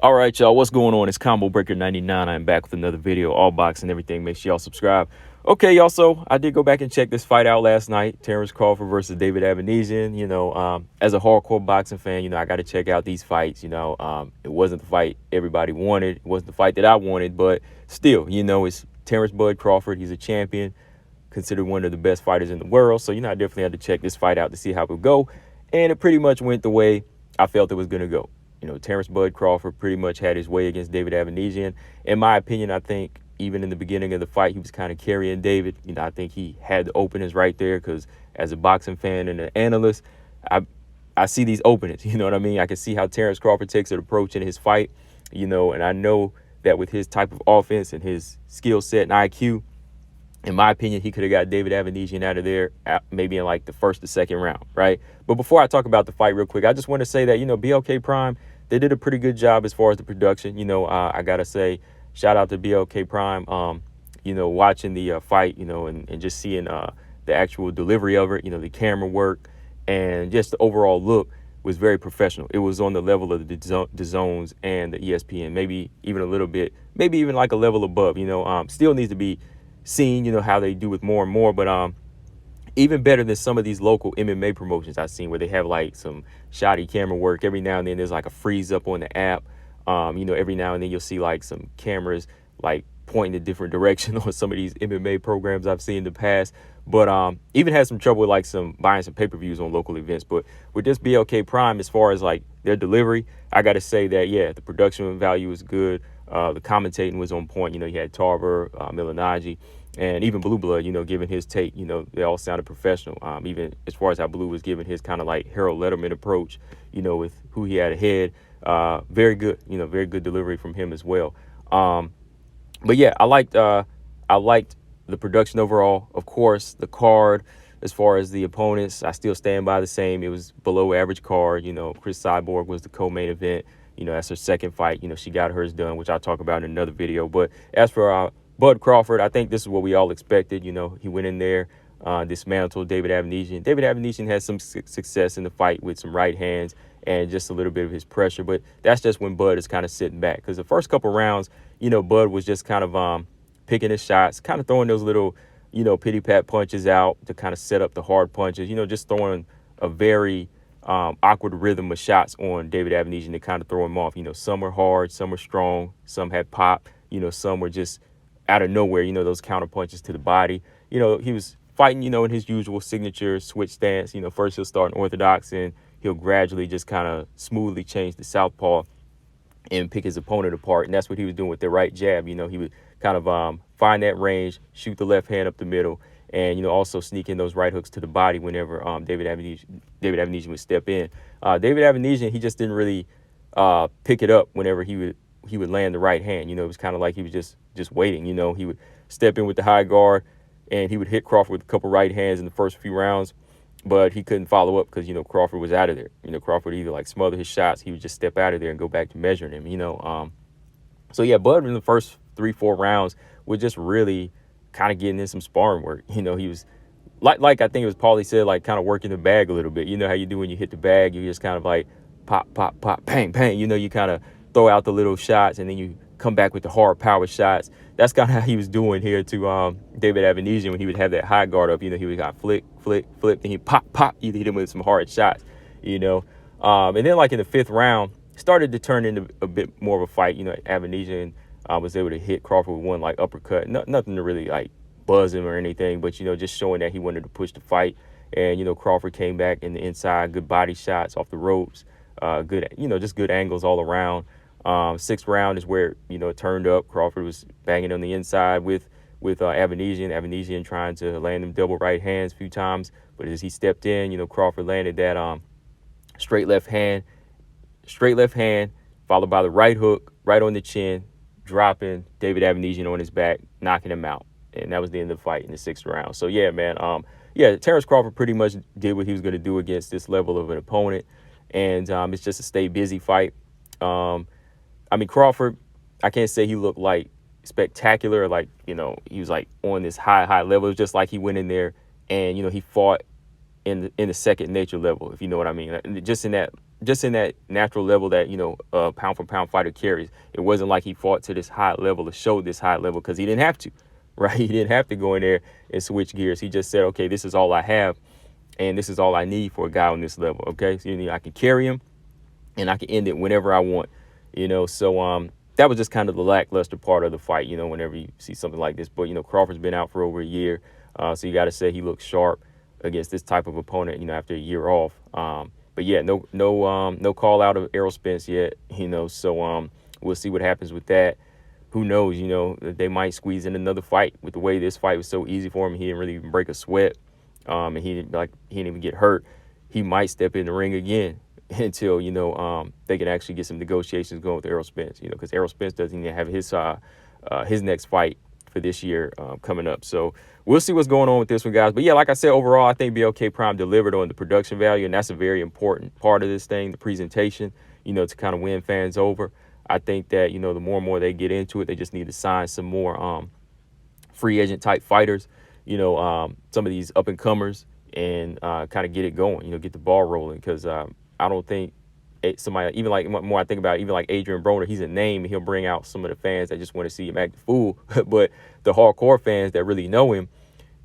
All right, y'all, what's going on? It's Combo Breaker 99. I'm back with another video, all box and everything. Make sure y'all subscribe. Okay, y'all, so I did go back and check this fight out last night, Terence Crawford versus David Avanesyan. As a hardcore boxing fan, I got to check out these fights. It wasn't the fight everybody wanted. It wasn't the fight that I wanted, but still, it's Terence Bud Crawford. He's a champion, considered one of the best fighters in the world. So, I definitely had to check this fight out to see how it would go. And it pretty much went the way I felt it was going to go. Terence Bud Crawford pretty much had his way against David Avanesyan. In my opinion, I think even in the beginning of the fight, he was kind of carrying David. I think he had the openings right there because as a boxing fan and an analyst, I see these openings. You know what I mean? I can see how Terence Crawford takes an approach in his fight, and I know that with his type of offense and his skill set and IQ, in my opinion, he could have got David Avanesyan out of there maybe in like the first or second round, right? But before I talk about the fight real quick, I just want to say that, BLK Prime, they did a pretty good job as far as the production. I got to say, shout out to BLK Prime, watching the fight, and just seeing the actual delivery of it, the camera work and just the overall look was very professional. It was on the level of the zones and the ESPN, maybe even a little bit, maybe even like a level above, still needs to be seen, how they do with more and more, but even better than some of these local MMA promotions I've seen where they have like some shoddy camera work. Every now and then there's like a freeze up on the app. Every now and then you'll see like some cameras like pointing a different direction on some of these MMA programs I've seen in the past. But even had some trouble with like buying some pay-per-views on local events. But with this BLK Prime, as far as like their delivery, I got to say that, yeah, the production value was good. The commentating was on point. You had Tarver, Milanaji, and even Blue Blood, giving his take. They all sounded professional. Even as far as how Blue was giving his kind of like Harold Letterman approach, with who he had ahead. Very good, very good delivery from him as well. But yeah, I liked the production overall. Of course, the card, as far as the opponents, I still stand by the same. It was below average card. Chris Cyborg was the co-main event. That's her second fight. She got hers done, which I'll talk about in another video. But as for Bud Crawford, I think this is what we all expected. He went in there, dismantled David Avanesyan. David Avanesyan had some success in the fight with some right hands and just a little bit of his pressure. But that's just when Bud is kind of sitting back. Because the first couple rounds, Bud was just kind of picking his shots, kind of throwing those little, pity-pat punches out to kind of set up the hard punches, just throwing a very awkward rhythm of shots on David Avanesyan to kind of throw him off. Some were hard, some were strong, some had pop, some were just out of nowhere, those counter punches to the body. He was fighting, in his usual signature switch stance. First he'll start in orthodox and he'll gradually just kind of smoothly change the southpaw and pick his opponent apart. And that's what he was doing with the right jab. He would kind of find that range, shoot the left hand up the middle, and, also sneak in those right hooks to the body whenever David Avanesyan would step in. David Avanesyan, he just didn't really pick it up whenever he would land the right hand. It was kind of like he was just waiting. He would step in with the high guard, and he would hit Crawford with a couple right hands in the first few rounds, but he couldn't follow up because, Crawford was out of there. Crawford either like smothered his shots, he would just step out of there and go back to measuring him, So, yeah, Bud in the first 3-4 rounds was just really kind of getting in some sparring work. He was like I think it was Paulie said, like kind of working the bag a little bit. How you do when you hit the bag, you just kind of like pop, pop, pop, bang, bang. You kind of throw out the little shots and then you come back with the hard power shots. That's kind of how he was doing here to David Avanesyan when he would have that high guard up. He would kind of flick, flick, flip, then he pop, pop. You hit him with some hard shots, And then like in the 5th round, started to turn into a bit more of a fight. Avanesyan was able to hit Crawford with one like uppercut. Nothing to really like buzz him or anything, but just showing that he wanted to push the fight. And Crawford came back in the inside, good body shots off the ropes, good just good angles all around. 6th round is where it turned up. Crawford was banging on the inside with Avanesyan trying to land them double right hands a few times, but as he stepped in, Crawford landed that straight left hand, followed by the right hook right on the chin, dropping David Avanesyan on his back, knocking him out. And that was the end of the fight in the 6th round. So, yeah, man, Terence Crawford pretty much did what he was going to do against this level of an opponent. And it's just a stay busy fight. Crawford, I can't say he looked like spectacular, like, he was like on this high level. It was just like he went in there and, he fought in the second nature level, if you know what I mean. Just in that just in that natural level that, pound for pound fighter carries. It wasn't like he fought to this high level or showed this high level because he didn't have to, right? He didn't have to go in there and switch gears. He just said, okay, this is all I have, and this is all I need for a guy on this level. Okay, so I can carry him, and I can end it whenever I want. So that was just kind of the lackluster part of the fight. Whenever you see something like this, but Crawford's been out for over a year, so you got to say he looks sharp against this type of opponent. After a year off. But yeah, no call out of Errol Spence yet. So we'll see what happens with that. Who knows? They might squeeze in another fight. With the way this fight was so easy for him, he didn't really even break a sweat, and he didn't even get hurt. He might step in the ring again until they can actually get some negotiations going with Errol Spence. Because Errol Spence doesn't even have his next fight for this year coming up. So we'll see what's going on with this one, guys. But yeah, like I said, overall, I think BLK Prime delivered on the production value, and that's a very important part of this thing, the presentation, to kind of win fans over. I think that, the more and more they get into it, they just need to sign some more free agent type fighters, some of these up and comers, and kind of get it going, get the ball rolling. Because I don't think somebody, even like more I think about it, even like Adrian Broner, he's a name, and he'll bring out some of the fans that just want to see him act the fool. But the hardcore fans that really know him,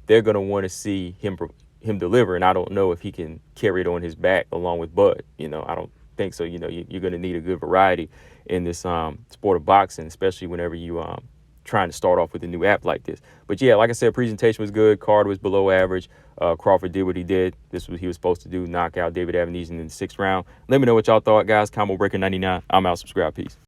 they're going to want to see him deliver. And I don't know if he can carry it on his back along with Bud. I don't think so. You're going to need a good variety in this sport of boxing, especially whenever you trying to start off with a new app like this. But yeah, like I said, presentation was good. Card was below average. Crawford did what he did. This was what he was supposed to do, knock out David Avanesyan in the 6th round. Let me know what y'all thought, guys. Combo Breaker 99. I'm out. Subscribe. Peace.